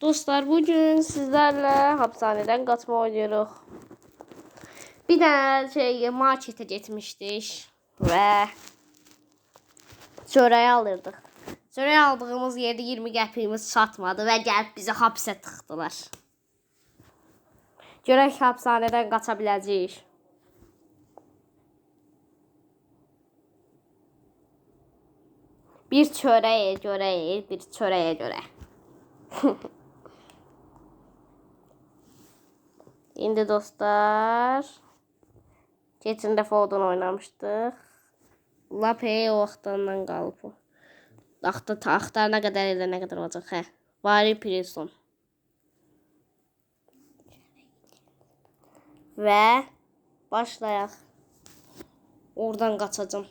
Dostlar, bugün sizlerle hapishaneden kaçma oynuyoruz. Bir tane markete gitmiştik ve çöreği alırdık. Çöreği aldığımız yerde 20 qəpiyimiz çatmadı ve gelip bizi hapse tıktılar. Görək hapishaneden kaça biləcəyik. Bir çöreğe göre, bir çöreğe göre. İndi dostlar. Geçen dəfə odan oynamışdıq. Lapey o vaxtdan qalıb o. Axtarına qədər elə nə qədər olacaq, hə. Vari Prison. Və başlayaq. Oradan qaçacağım.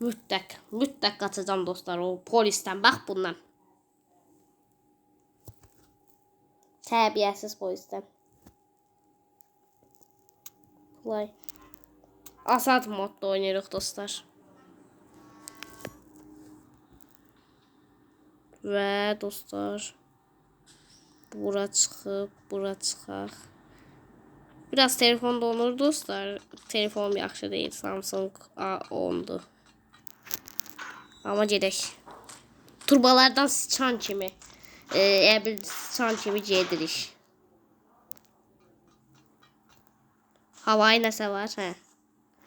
Mütləq qaçacağım dostlar o polisdən. Bax bundan. Tərbiyəsiz polisdən. Play. Asad modda oynayırıq dostlar. Və dostlar. Bura çıxıb, bura çıxaq. Biraz telefon donur dostlar. Telefonum yaxşı deyil. Samsung A10'dur. Amma gedək. Turbalardan sıçan kimi. Bir sıçan kimi gedirik. Havayı nəsə var, hə.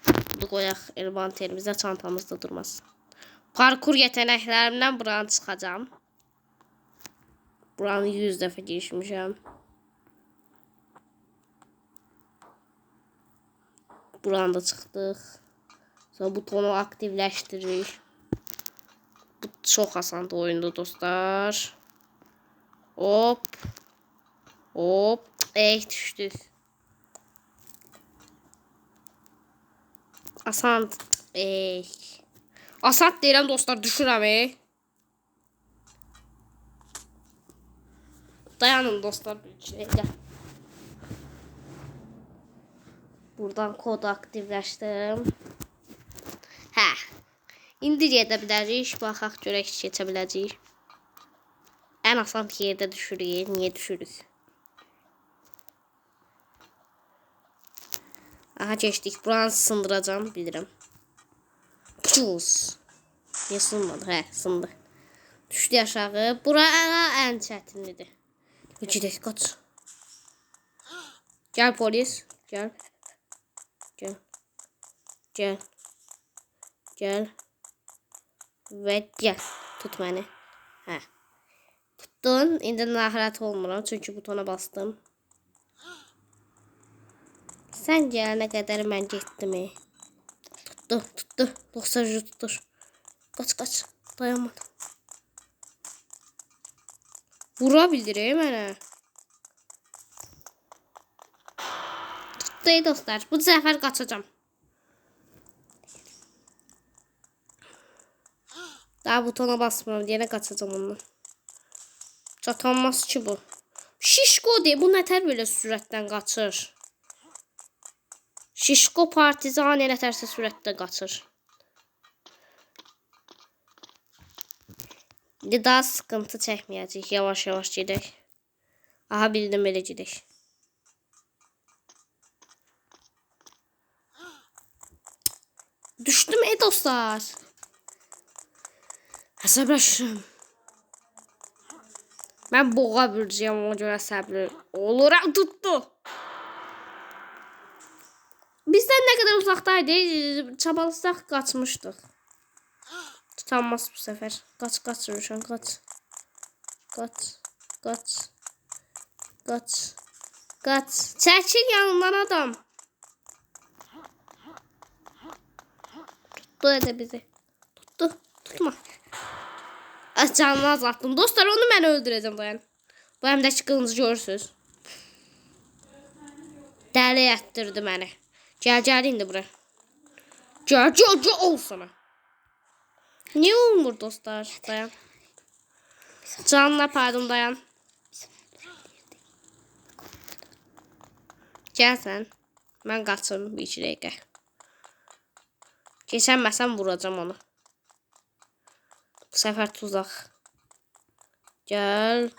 Bunu qoyaq envanterimizdə, çantamızda durmaz. Parkur yetenəklərimdən buranı çıxacağım. Buranı 100 dəfə girişmişəm. Buranı da çıxdıq. Sonra butonu aktivləşdiririk. Bu çox asandır oyundu dostlar. Hop. Hop. Düşdük. Asan. Asan deyirəm dostlar, düşürəm. Dayanın dostlar. Buradan kodu aktivləşdirdim. Hə. İndi gedə bilərik. Baxaq görək keçə biləcəyik. Ən asan yerdə düşürük. Niyə düşürük? Aha, geçdik. Buranı sındıracağım, bilirəm. Çuz. Niyə sınmadı? Hə, sındı. Düşdü aşağı. Bura ən çətinlidir. Gedək, qaç. Gəl polis. Gəl. Gəl. Gəl. Gəl. Və gəl. Tut məni. Hə. Tutdun. İndi narahat olmuram. Çünki butona bastım. Sən gələnə qədər mən getdim. Tutdu. 90 tutdur. Qaç. Dayanmadım. Vura bildir mənə. Tutdu dostlar. Bu səfər qaçacağım. Daha butona basmıram. Yenə qaçacağım ondan. Çatanmaz ki bu. Şişko de. Bu nətər belə sürətdən qaçır? Şişko partizan nətərsə sürətdə qaçır. Daha sıkıntı çəkməyəcək. Yavaş gedək. Aha, bildim, belə gedək. Düşdüm dostlar. Əsəbləşdim. Mən boğa biləcəyəm, ona görə səbirli oluram. Tutdu. Bizdən nə qədər uzaqdaydı, çabalasaq qaçmışdıq. Tutanmaz bu səfər. Qaç Ruşan, qaç. Qaç. Çəkil yanından adam. Tutdu edə bizi. Tutma. Canını azalttım. Dostlar, onu mən öldürəcəm, dayan. Bu həmdəki qılıncı görürsünüz. Dəli etdirdi məni. Gəl indi bura. Gəl ol sana. Niye olmur dostlar? Dayan. Canla pardon, dayan. Gəl sən. Mən qaçım bir 2 dəqiqə. Keçənməsəm vuracağım onu. Səfər tuzaq. Gəl.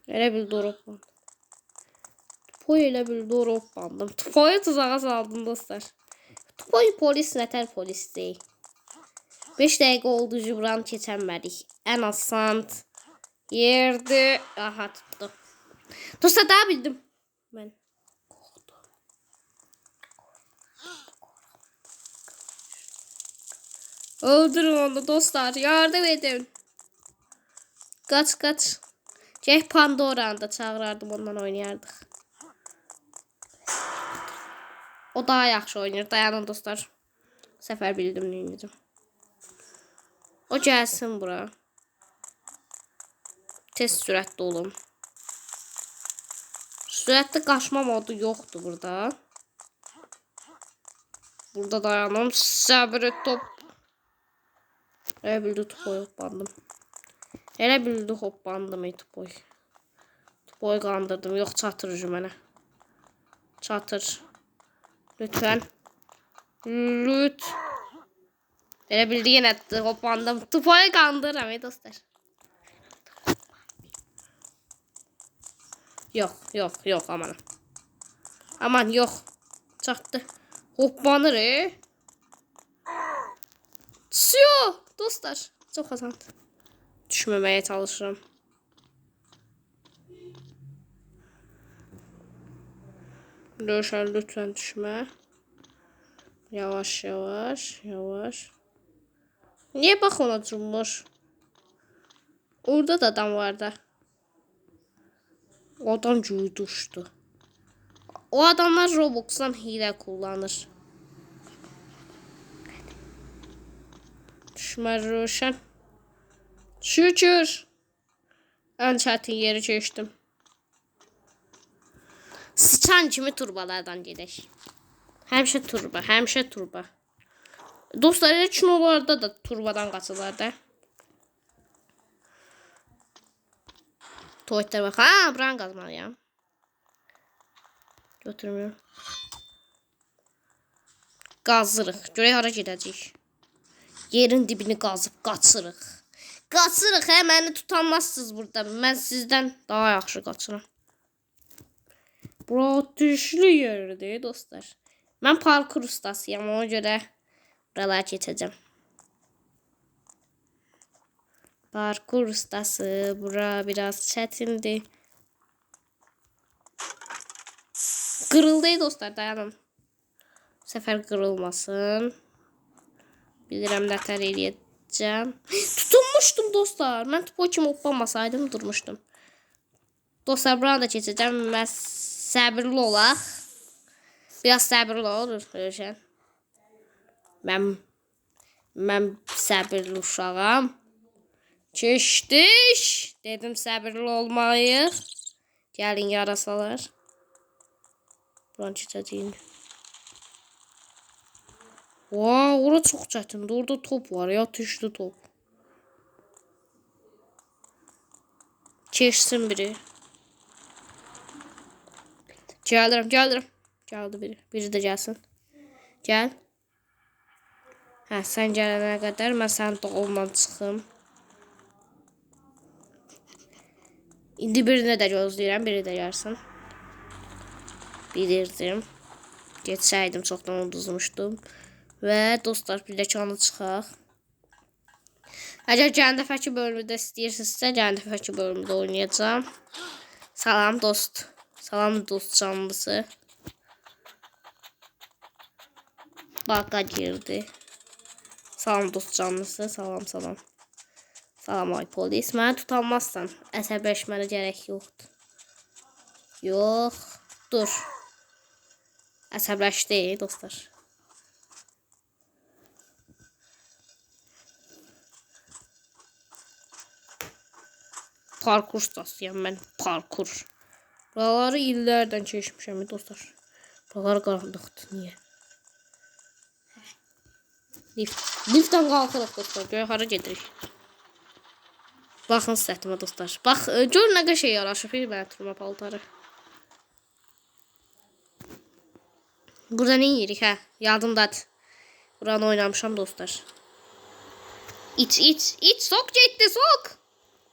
Elə bil drop bandım. Tupoy elə bil drop bandım. Tupoyu tuzağa saldım dostlar. Tupoy polis nətər polis deyil. 5 dəqiqə oldu Jubran keçənmədik. Ən asan yerdi. Aha tutdu. Dostlar daha bildim. Ben. Öldürün onu dostlar. Yardım edin. Kaç. Jack Pandora'nı da çağırardım, ondan oynayardık. O daha yaxşı oynayır. Dayanın dostlar. Bu səfər bildim neyindim. O gəlsin bura. Tez sürətli olun. Sürətli qaçma modu yoxdur burada. Burada dayanım. Səbri top. Elə bildi Tupoy hoppandım. Elə bildi hoppandım Tupoy. Tupoy qandırdım. Yox, çatır mənə. Çatır. Lütfen. Lüt. Elə bildi yenə hoppandım. Tupoy qandırıram dostlar. Yox aman. Aman yox. Çatdı. Hoppanır Düşüyor dostlar. Çok azaldı. Düşmemeye çalışırım. Röşen lütfen düşme. Yavaş. Niye bak ona durmuş? Orada da adam vardı. O adam düştü. O adamlar Roblox'tan hile kullanır. Düşme Röşen. Şükür. En çətin yeri keçdim. Sıçan kimi turbalardan gedək. Həmişə turba. Dostlar, elə kinolarda da turbadan qaçırlar da. Tuvaletdə bax. Ha, buranı qazmalıyam. Götürmüyorum. Qazırıq. Görək hara gedəcəyik. Yerin dibini qazıb qaçırıq. Məni tutamazsınız burada. Mən sizdən daha yaxşı qaçıram. Bura düşlü yerdir dostlar. Mən parkur ustasıyam, ona görə buralara keçəcəm. Parkur ustası. Bura biraz çətindir. Qırıldı dostlar, dayanın. Bu səfər qırılmasın. Bilirəm nətər eləyəcəm. Tutunmuşdum dostlar. Mən Tupoy kimi hoppamasaydım durmuşdum. Dostlar, buranı da keçəcəm. Mən səbirli olaq. Biraz səbirli olur Röşen. Mən səbirli uşağam. Keçdik. Dedim səbirli olmayı. Gəlin yarasalar. Buranı keçəcəyim. Wow, orada çok çətindir. Orada top var ya, tüşlü top. Keçsin biri. Gəlirəm. Gəldi biri. Biri də gəlsin. Gəl. Hə, sən gələnə qədər mən sənin doğumdan çıxım. İndi birini də gözləyirəm, biri də gəlsin. Bilirdim. Geçsəydim çoxdan uduzmuşdum. Ve dostlar, bir dekanı çıxaq. Əgər gələn dəfəki bölümdə istəyirsinizsə, gələn dəfəki bölümdə oynayacağım. Salam dost. Salam dost canlısı. Baqa girdi. Salam dost canlısı. Salam. Salam ay polis. Məni tutamazsan. Əsəbləşmənə gərək yoxdur. Yox. Dur. Əsəbləşdi dostlar. Parkur ustasıyam ben. Parkur. Buraları illərdən keçmişəm dostlar. Buralar qaranlıqdır. Niyə? Liftdən qalxırıq dostlar. Görək hara gedirik. Baxın səhtimə dostlar. Bax, gör nə qəşəng yaraşıb mənə turma paltarı. Burada nə yeyirik hə? Yadımdadır. Buranı oynamışam dostlar. İç iç iç sok ciddi sok.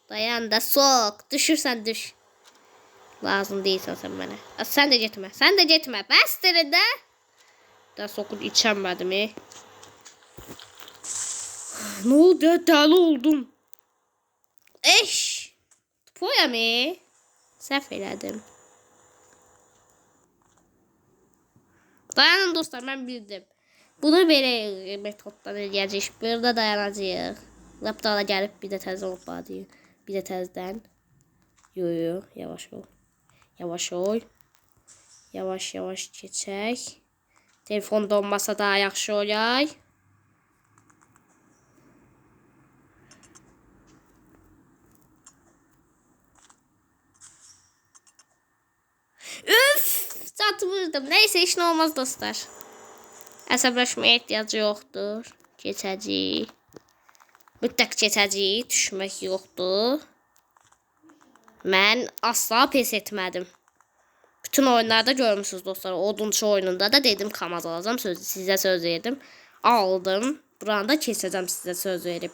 Dayan da sok. Düşürsen düş. Lazım değilsen sen bana. Sen de gitme. Sen de gitme. Bastırın da. Da sokup içemedim mi? Ne oldu? Deli oldum. Eş. Poya mı? Səhv elədim. Dayanın dostlar, mən bildim. Bunu belə metoddan eləyəcəyik. Burada dayanacağıq. Laptala gəlib bir də təzdən oxlayacağıq. Bir də təzdən. Yo, yavaş ol. Yavaş ol. Yavaş yavaş keçək. Telefon donmasa daha yaxşı olay. Üf! Çatmışdım. Neyse, iş ne olmaz dostlar. Əsəbləşməyə ehtiyacı yoxdur. Keçəcəyik. Mütləq keçəcəyik. Düşmək yoxdur. Mən asla pes etmədim. Bütün oyunlarda görmüşsünüz dostlar. Odunçu oyununda da dedim Kamaz alacağım. Sizə söz verdim. Aldım. Buranı da keçəcəm sizə söz verib.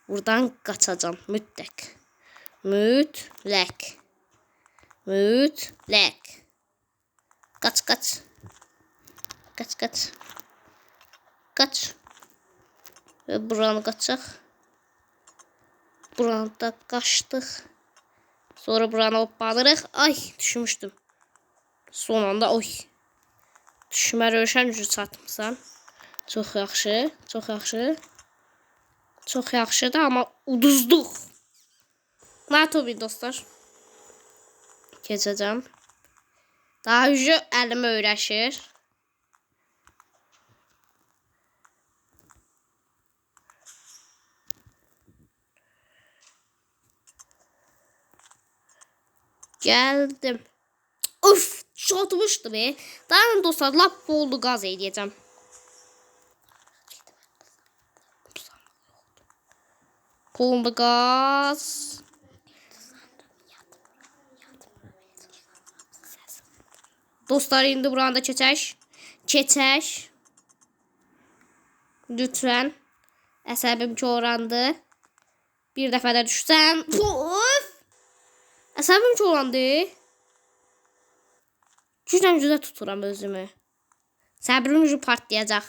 Buradan qaçacağım. Mütləq. Mütləq. Mütləq. Kaç kaç. Kaç kaç. Kaç. Ve buranı kaçaq. Buranı da kaçdıq. Sonra buranı hoppanırıq. Ay, düşmüşdüm. Son anda oy. Düşmə rövşən gücü çatmışsan. Çox yaxşı. Çox yaxşı. Çox yaxşıdır, amma uduzduq. Ne tabii dostlar. Keçəcəm. Daha gücü əlimə öyrəşir. Geldim. Uf, çatmışdı be. Dayanın dostlar, lap boldu qaz edəcəm. Boldu qaz. Dostlar, indi buranı da keçək. Keçək. Lütfen. Əsəbim çoğrandı. Bir dəfə də düşsəm. Puf! Əsəbim çoğrandı. Güclə tuturam özümü. Səbrim ucu partlayacaq.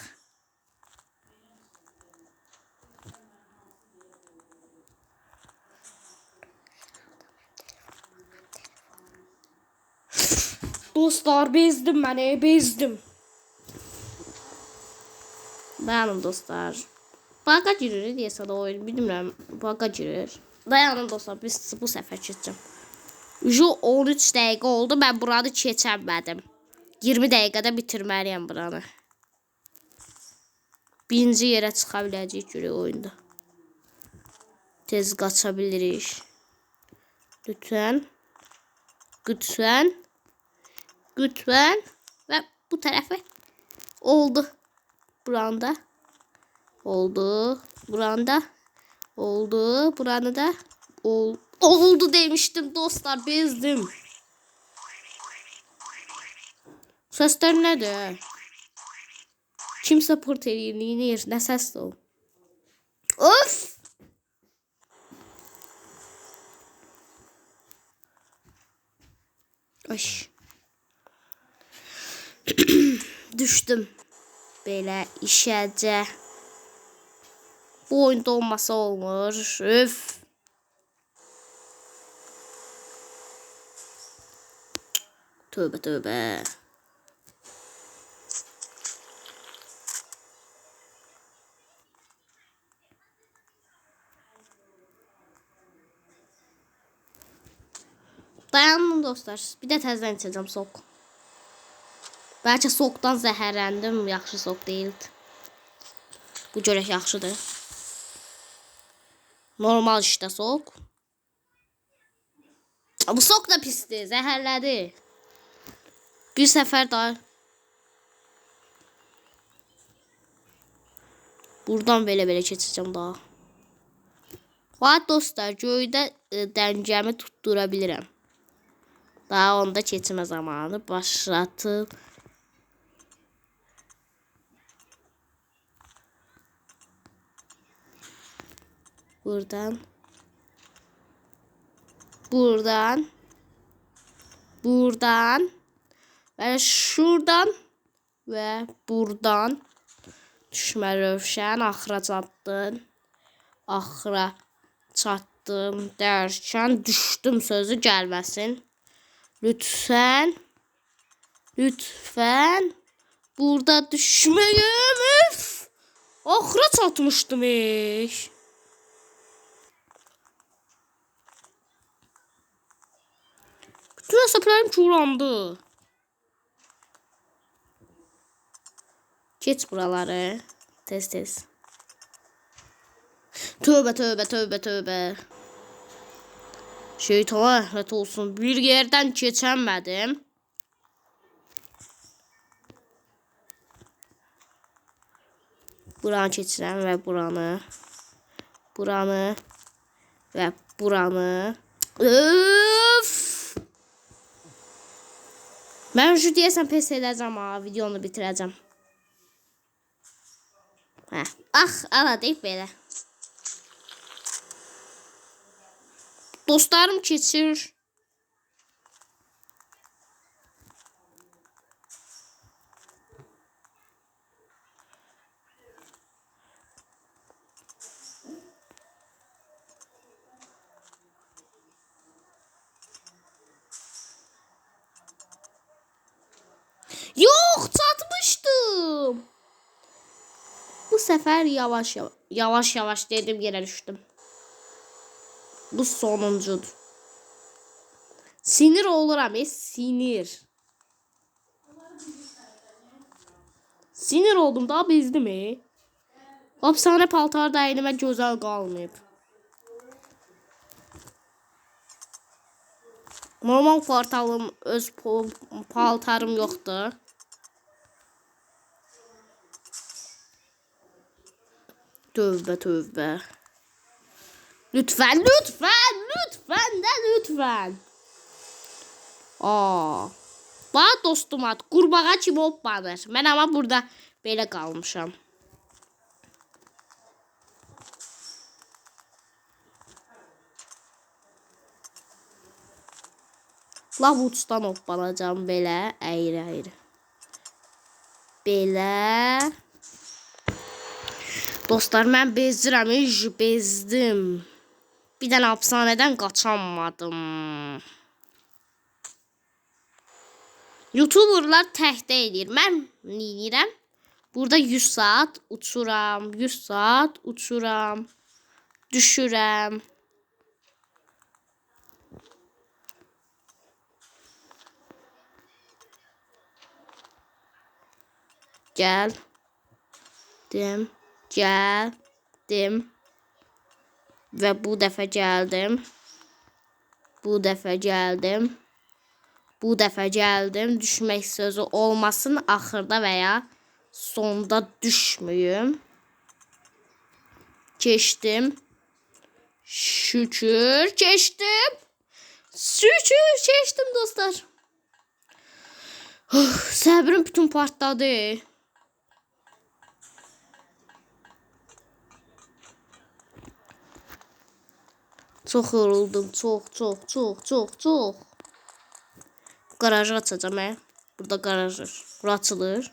Dostlar, bezdim beni, bezdim. Dayanın dostlar. Baga girir diye sana oyun bilmirəm. Baga girir. Dayanın dostlar, biz bu səfər keçəcəm. Ucu 13 dəqiqə oldu, mən buranı keçəmədim. 20 dəqiqədə bitirməliyəm buranı. Birinci yerə çıxa biləcəyik görə oyunda. Tez qaça bilirik. Lütfen. Lütfen. Lütfen. Ve bu tərəfə oldu. Buranda. Oldu. Buranda. Oldu. Buranı da oldu demiştim dostlar. Bezdim. Sesler nədir? Kim support eləyir? Nə səsdir o? Of! Ay. Düşdüm. Belə işəcə. Bu oyunda olmasa olmur. Öf. Tövbə tövbə. Dayanın dostlar. Bir də təzdən içəcəm sok. Bəlkə sokdan zəhərləndim. Yaxşı sok deyildi. Bu görək yaxşıdır. Normal işte sok. Bu sok da pisdir. Zəhərlədi. Bir səfər daha. Buradan belə keçəcəm daha. Vaat dostlar, göydə dəngəmi tuttura bilirəm. Daha onda keçmə zamanı başlatıb. Buradan. Buradan. Buradan. Ve şuradan. Ve buradan. Düşmə Rövşən. Axıra çatdın. Axıra çatdım derken düşdüm sözü gəlməsin. Lütfen. Lütfen. Burada düşməyim. Üf. Axıra çatmışdım iş. Bütün hesaplarım çuğrandı. Geç buraları. Tez. Tövbe tövbe tövbe tövbe. Şeytana lanet olsun. Bir yerden geçemedim. Buranı geçirəm ve buranı. Buranı. Ve buranı. Öf! Ben şu deyəsən pes edəcəm ha. Videonu bitirəcəm. Hə. Ala deyib belə. Dostlarım keçir. Yok, çatmıştım. Bu sefer yavaş dedim yere düştüm. Bu sonuncudur. Sinir oluram, sinir. Sinir oldum, daha bezdim. Hapishane paltarı da elime güzel qalmayıb. Normal paltarım, öz paltarım yoxdur. Tövbe tövbe. Lütfen. Bana dostum at. Qurbağa kimi hoppanır. Mən ama burada belə qalmışam. Lavuçdan hoppanacam belə. Əyri. Belə. Dostlar, mən bezdim. Bir dənə hapishanədən qaçamadım. YouTuberlar təhdid edir. Mən neyirəm? Burada 100 saat uçuram. 100 saat uçuram. Düşürəm. Geldim. Ve bu dəfə gəldim. Bu dəfə gəldim. Düşmək sözü olmasın axırda veya sonda düşməyim. Keçdim. Şükür keçdim. Keçdim dostlar. Səbrim bütün partladı. Çok yoruldum. Çok. Garajı açacağım. Burada garaj açılır.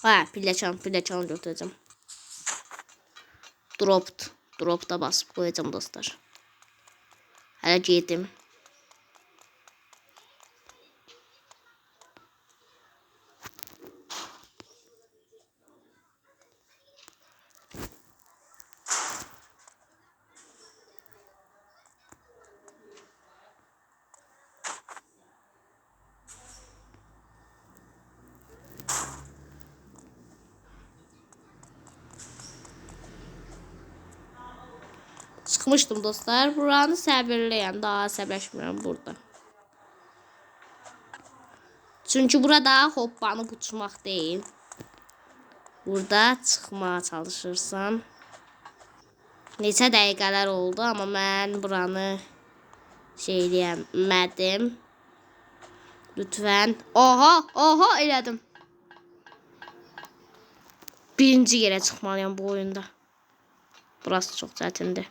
Ha, pilleçan götüreceğim. Drop'ta basıp koyacağım dostlar. Hele giydim. Çıkmıştım dostlar. Buranı səbirliyəm. Daha səbirləşmirəm burada. Çünkü burada hoppanıp uçmaq değil. Burada çıxmağa çalışırsan. Neçə dəqiqələr oldu, amma mən buranı eləyəmədim. Lütfen. Oha elədim. Birinci yerə çıxmalıyam bu oyunda. Burası çox çətindir.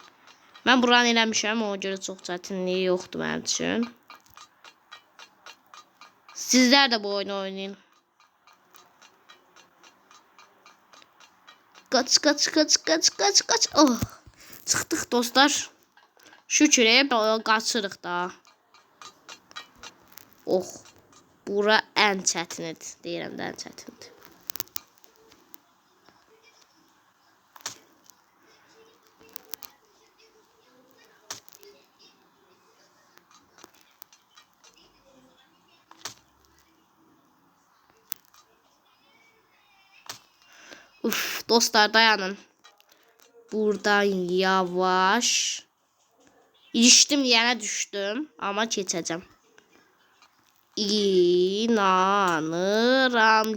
Mən buranı eləmişəm, ona görə çox çətinliyi yoxdur mənim üçün. Sizlər də bu oyunu oynayın. Kaç. Oh. Çıxdıq dostlar. Şükür qaçırıq da. Oh. Bura ən çətinidir. Deyirəm də ən çətinidir. Uf, dostlar dayanın. Buradan yavaş. İçtim yana düştüm ama keçəcəm. İnanıram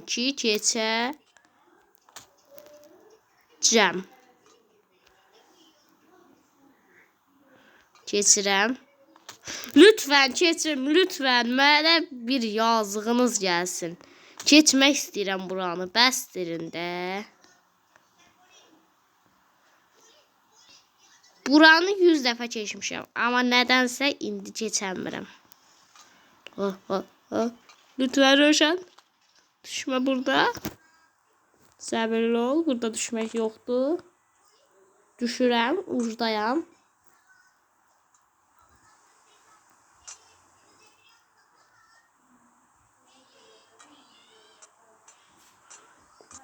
ki keçəcəm. Keçirəm. Lütfen keçirim, lütfen. Mənə bir yazığınız gəlsin. Keçmək istəyirəm buranı. Bəsdirin də. Buranı 100 dəfə keçmişəm. Amma nədənsə indi keçəmirəm. Lütfen Röşən. Düşmə burada. Səbirli ol. Burada düşmək yoxdur. Düşürəm. Ucdayam.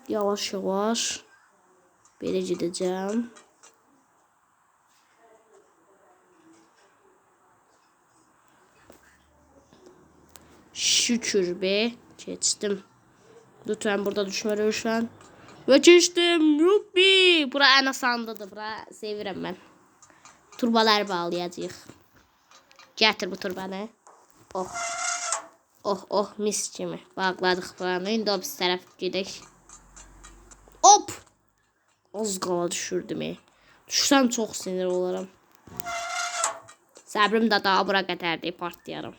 Yavaş yavaş. Belə gedəcəm. Şükür be. Geçtim. Lütfen burada düşme Röşən. Ve geçtim. Yuppi. Bura ən asandıdır. Bura sevirəm mən. Turbalar bağlayacağıq. Gətir bu turbanı. Oh. Oh mis kimi. Bağladıq buranı. İndi o biz tərəf gedək. Hop. Az qala düşürdüm. Düşsəm çox sinir olaram. Səbrim də daha bura qədərdir. Partlayarım.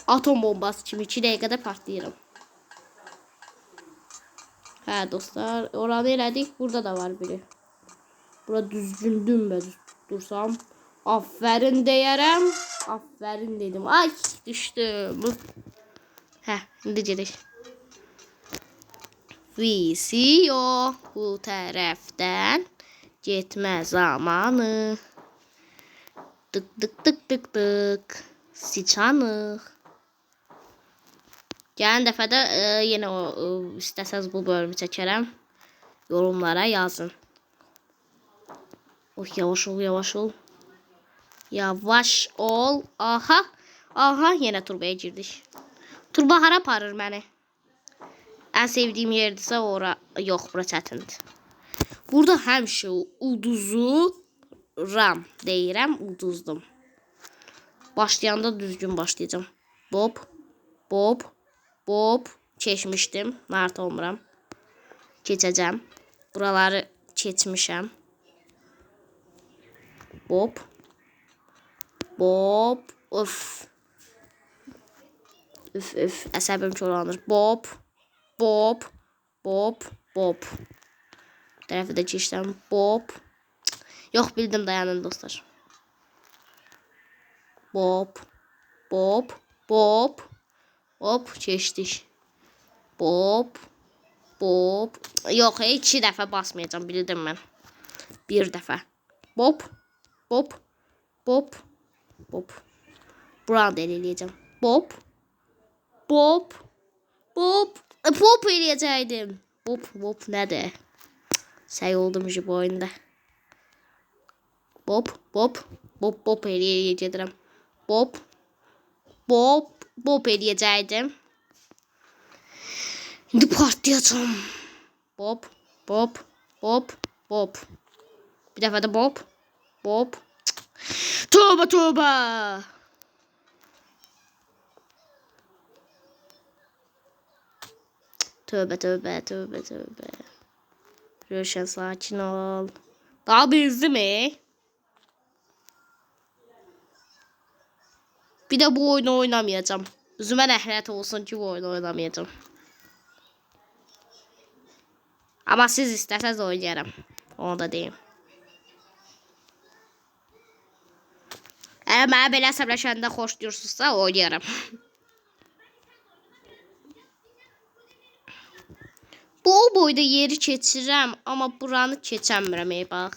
Atom bombası kimi 2 dəqiqədə partlayırım. Hə dostlar, oranı elədik. Burada da var biri. Bura düzgündüm ben dursam. Aferin deyərəm. Aferin dedim. Ay düşdüm. Hə, indi gedək. Visiyo bu tərəfdən getmə zamanı. Tık. Sıçanıq. Gələn dəfədə yenə istəsəz bu bölümü çəkərəm. Yorumlara yazın. Oh yavaş ol. Yavaş ol. Aha yenə turbaya girdik. Turba hara aparır məni? Ən sevdiyim yerdirsə ora yox, bura çətindir. Burada həmişə ulduzu ram deyirəm, ulduzdum. Başlayanda düzgün başlayacağım. Bob. Keçmişdim. Nart olmuram. Keçəcəm. Buraları keçmişəm. Bob. Üf. Əsəbim çoğalanır. Bob. Tərəfi də keçdim. Bob. Yox bildim, dayanın dostlar. Bob. Hop keçdik. Bob. Yox, 2 dəfə basmayacağım, bildim mən. 1 dəfə. Bob. Buranı da eləyəcəm. Bob eləyəcəkdim. Bob nədir? Səy oldum bu oyunda. Bob eləyəcəkdim. Bob eləyəcəkdim. İndi partlayacağım. Bob. Bir dəfə də Bob. Tövbə. Tövbə. Röşən sakin ol. Daha bezdi mi? Bir de bu oyunu oynamayacağım. Üzümə rəhnət olsun ki bu oyunu oynamayacağım. Amma siz istəsəz oynayaram. Onu da deyim. Əgər mənə belə əsəbləşəndə xoşlayırsınızsa oynayaram. Bol boyda yeri keçirəm, amma buranı keçəmirəm, bax.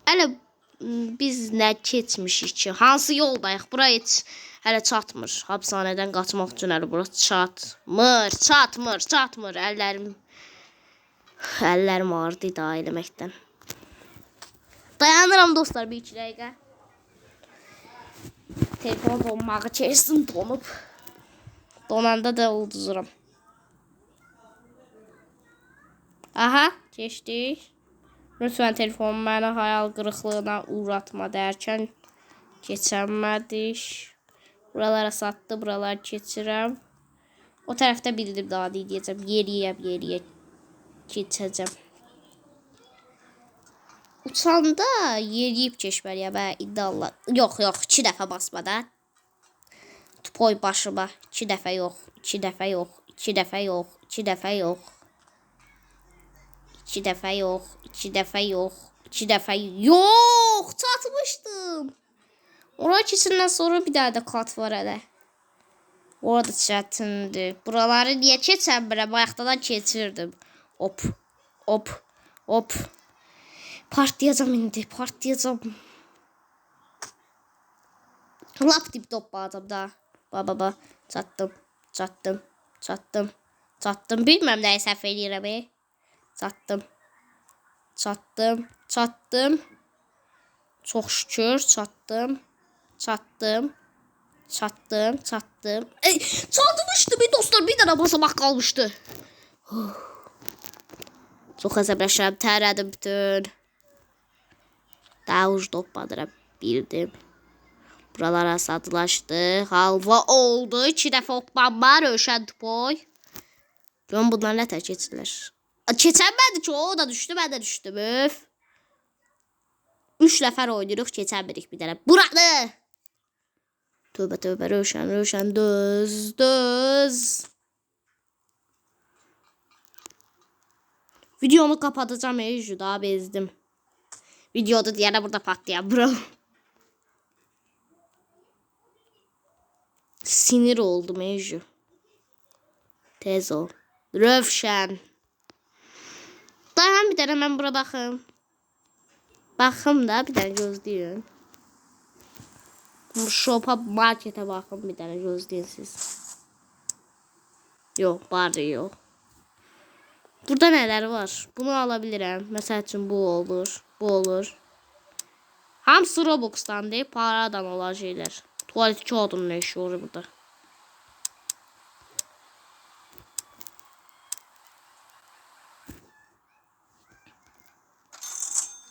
Hələ biz nə keçmişik ki? Hansı yoldayıq? Bura heç hələ çatmır. Hapishanədən qaçmaq üçün hələ bura çatmır. Əllərim ağrıdı daha eləməkdən. Dayanıram dostlar bir iki dəqiqə. Telefon donmağı keçsin, donub. Donanda da udzuram. Aha, keçdik. Lütfen telefonumu mənə hayal qırıqlığına uğratma dərkən keçəmədik. Buralara satdı, buraları keçirəm. O tərəfdə bildim daha deyəcəm. Yeriyə keçəcəm. Uçanda yeriyib keçməliyəm bə iddialar. Yox, 2 dəfə basmada. Tupoy başıma 2 dəfə yox. 2 dəfə yox. 2 dəfə yox. 2 dəfə yox. 2 dəfə yox. 2 dəfə yox. 2 dəfə yox. Çatmışdım. Oraya keçindən sonra bir daha da kat var hələ. Orada çətindir. Buraları niyə keçəmirəm? Bayaqdan keçirdim. Hop. Hop. Hop. Partlayacağım indi. Partlayacağım. Lap dip toplayacağım da. Baba. Çatdım. Bilməm nəyi səhv eləyirəm. Çatdım. Çox şükür çatdım. Çatmışdı bir dostlar, bir dənə basamaq qalmışdı. Çox əsəbləşirəm, tərədim bütün. Daha uc topladıram, bildim. Buralara satılaşdı, halva oldu. 2 dəfə hoplanma, rövşən tupoy. Görün bunlar nə tər keçirlər. Keçənmədi ki, o da düşdü, mən də düşdüm. 3 nəfər oynayırıq, keçənmirik bir dənə. Buradı! Tövbə, rövşən, düz. Videonu kapatacağım, daha bezdim. Videoda deyənə burada patlayan, bro. Sinir oldum, Tez ol. Rövşən. Dayan bir dənə, mən bura baxım. Baxım da, bir dənə gözləyin. Şopa, markete baxım, bir dənə gözləyin siz. Yox, bari yox. Burada nələr var? Bunu alabilirim. Məsəl üçün bu olur. Hamısı Robux'dan deyib, paradan olan şeylər. Tuvalet kağıdının ne işi olur burada?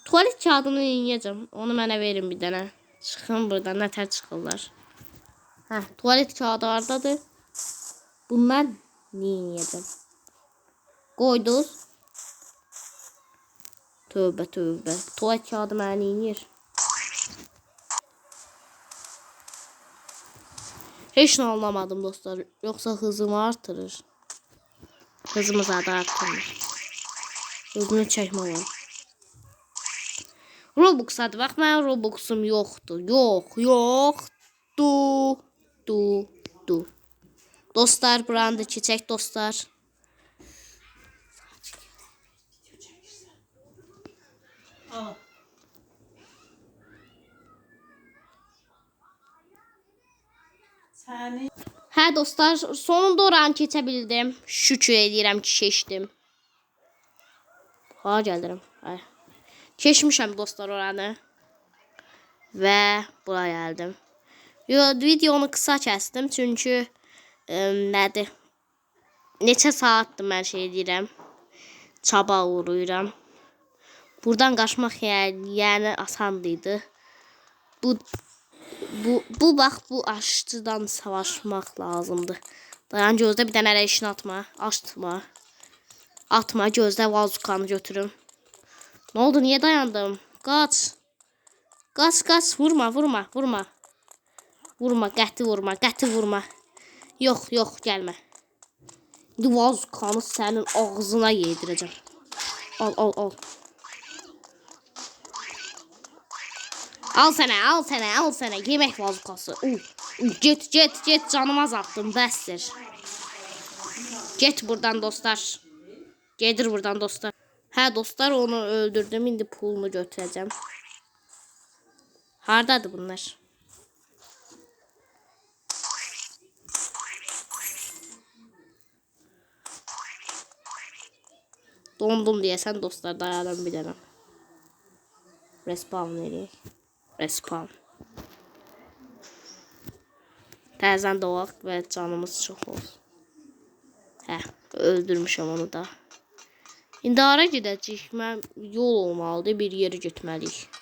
Tuvalet kağıdını yiyeceğim. Onu mənə verin bir dənə. Çıxın buradan, nətər çıxırlar. Tuvalet kağıdı hardadır? Bunlar ne yiyeceğim? Koyduz. Tövbə. Tuvalet kağıdı mənə yiyir. Heç nə anlamadım dostlar. Yoksa hızımı artırır. Hızımı zaten artırır. Hızını çəkməyəm. Robux'adır. Bax, mənim Robux'um yoxdur. Yoxdur. Dostlar, buranı da keçək dostlar. Hə dostlar, sonunda oranı keçə bildim. Şükür edirəm ki, keçdim. Gəldirəm. Keçmişəm dostlar oranı. Və bura gəldim. Videonu qısa kəsdim. Çünki nədir? Neçə saatdır mən şey edirəm. Çaba uğrayıram. Buradan qaçmaq yəni asandıydı. Bu bax, bu aşçıdan savaşmaq lazımdır. Dayan, gözdə bir dənə işini atma. Atma, gözdə vazukanı götürüm. Ne oldu, niye dayandım? Kaç. Vurma. Vurma, qəti vurma, qəti vurma. Yox, yox, gəlmə. İndi vazukanı sənin ağzına yedirəcəm. Al, al, al. Al sənə, al sənə, al sənə. Yemək vazukası. Get, get, get. Canımı azalttım, bəsdir. Get buradan dostlar. Gedir buradan dostlar. Hə dostlar, onu öldürdüm. İndi pulunu götürəcəm. Hardadır bunlar? Dondum deyəsən dostlar, dayanım bir dənə. Respawn eləyək. Respawn. Təzən doğaq və canımız çox olsun. Hə, öldürmüşəm onu da. İndi hara gedəcəyik? Mən yol olmalıdır, bir yeri getməliyik.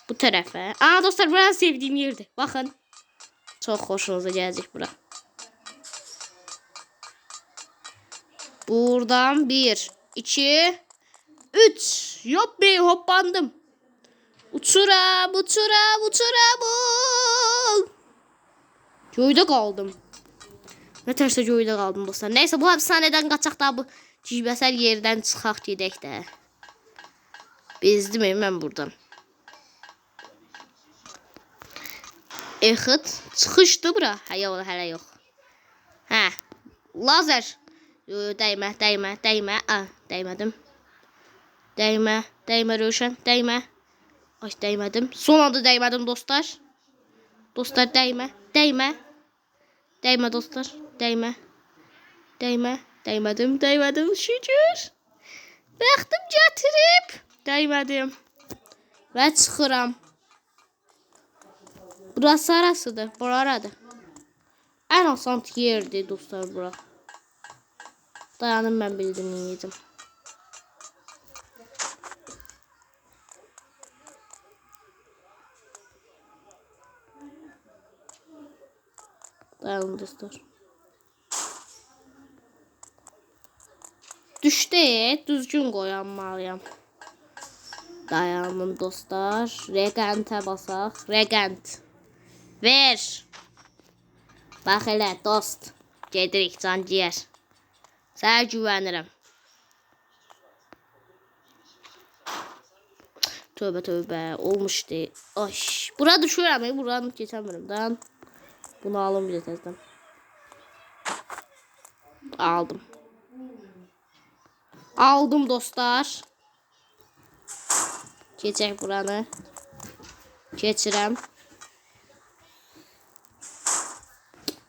Bu tərəfə. Aa dostlar, bura sevdiyim yerdir. Baxın. Çox xoşunuza gələcək bura. Buradan 1, 2, 3. Yoppi, hoppandım. Uçuram, uçuram, uçuram. Göydə qaldım. Ne tərsə göydə qaldım dostlar. Neyse, bu hapishanədən qaçaq da bu cibəsər yerdən çıxaq gedək də. Bezdim mən buradan. Exit. Çıxışdı bura. Hələ yox. Hə. Lazer. Dəymə, dəymə, dəymə. Dəymədim. Dəymə, dəymə Rövşən, dəymə. Ay, dəymədim. Son anda dəymədim dostlar. Dostlar, dəymə, dəymə. Dəymə dostlar, dəymə. Dəymə, dəymədim, dəymədim. Şükür. Bəxtim gətirib. Dəymədim. Və çıxıram. Burası arasıdır. Buradır. Ən asan yerdir dostlar bura. Dayanın, mən bildim yiyəcəm. Dayanın dostlar. Düşdü, düzgün qoyanmalıyam. Dayanın dostlar. Regentə basaq. Regent. Ver. Bax elə dost. Gedirik canciyər. Sənə güvənirəm. Tövbə tövbə. Olmuşdu. Ay. Bura düşürəm. Buranı keçəmirəm. Dayan. Bunu alım bir tezdən. Aldım. Aldım dostlar. Keçək buranı. Keçirəm.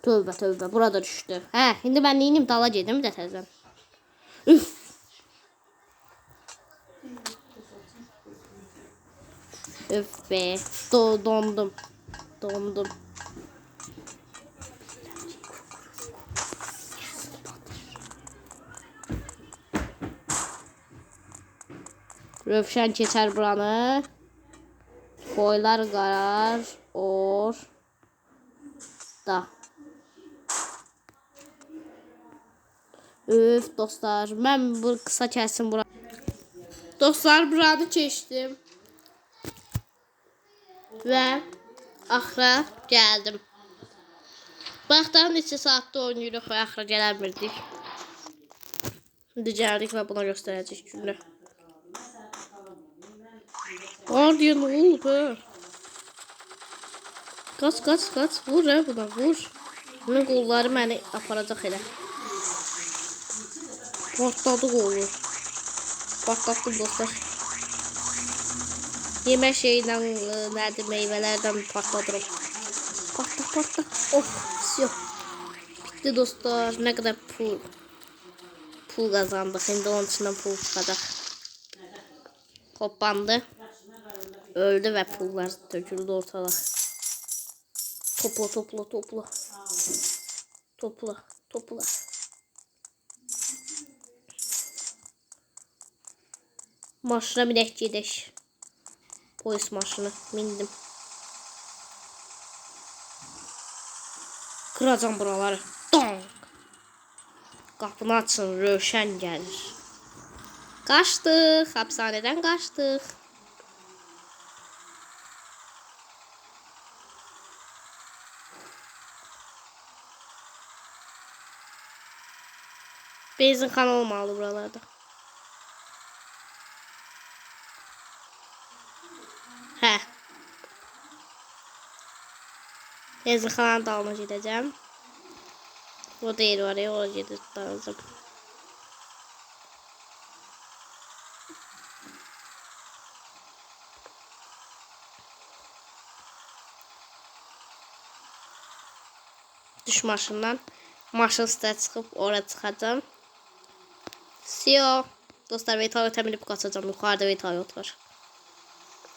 Tövbə tövbə. Burada düşdü. Hə, indi mən neyim, dala gedim də təzən. Üf. Üf be. Dondum. Dondum. Rövşən keçər buranı. Boylar qarar. Or. Da. Üf dostlar. Mən bu qısa kəsim bura. Dostlar, buranı keçdim. Və axıra gəldim. Baxdan neçə saatdə oynayırıq və axıra gəlmirdik. İndi gəldik və buna göstərəcək günü. Orada ne oldu? Kaç kaç kaç. Vur ya buna, vur. Bunun qolları məni aparacaq elə. Partladı qolu. Partlattım dostlar. Yemək şeylə, nədir, meyvələrdən partladıram. Partla partla. Oh, yox. Bitti dostlar. Nə qədər pul qazandıq. İndi onun içindən pul çıxacaq. Toplandı. Öldü ve pullar döküldü ortalığa. Topla topla topla. Topla topla. Maşına binək gedək. Polis maşını mindim. Kıracağım buraları. Donk. Qapını açın, Rövşən gəlir. Qaçdıq, hapishanədən qaçdıq. Benzinxana olmalı buralarda. Hə. Benzinxananın dalına gedəcəm. O deyir var ya, o gedib dalacam. Düş maşından. Maşın üstə çıxıb oraya çıxacam. Siyo. Dostlar, vertolyota minib qaçacam. Yuxarıda vertolyot var.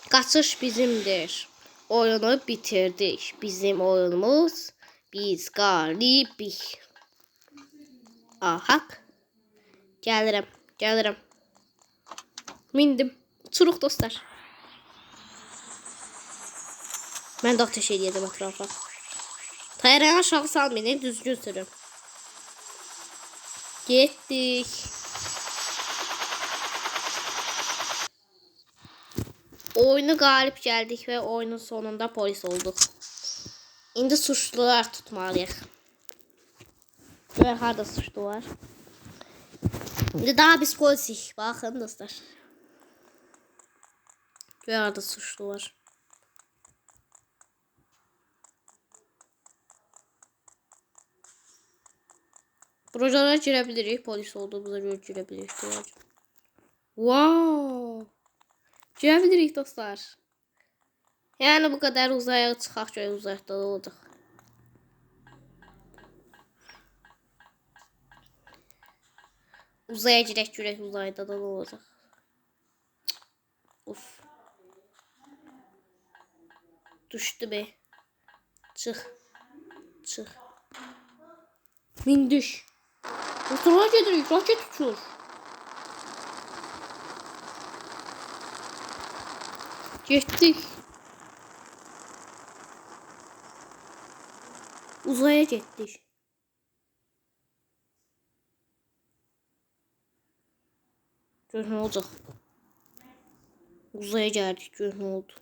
Qaçış bizimdir. Oyunu bitirdik. Bizim oyunumuz. Biz qalibik. Aha. Gəlirəm. Gəlirəm. Mindim. Uçuruq dostlar. Mən də ateş edəcəm ətrafa. Tayarını aşağı salmayın. Düzgün sürün. Getdik. Oyunu qalib gəldik və oyunun sonunda polis olduq. İndi suçlular tutmalıyıq. Gör harda suçlu var. İndi daha biz polisik. Baxın dostlar. Gör harda suçlu var. Buralara girə bilirik. Polis olduğumuza görə girə bilirik. Wow. Girə bilirik dostlar. Yəni bu qədər uzaya çıxaq görə uzaqda olacaq. Uzaya girək görək uzayda da olacaq. Uf. Düşdü be. Çıx. Çıx. Mindik. Dostlar gedirik. Raket uçur. Getdik. Uzaya getdik. Gör nə olacaq. Uzaya gəldik. Gör nə oldu.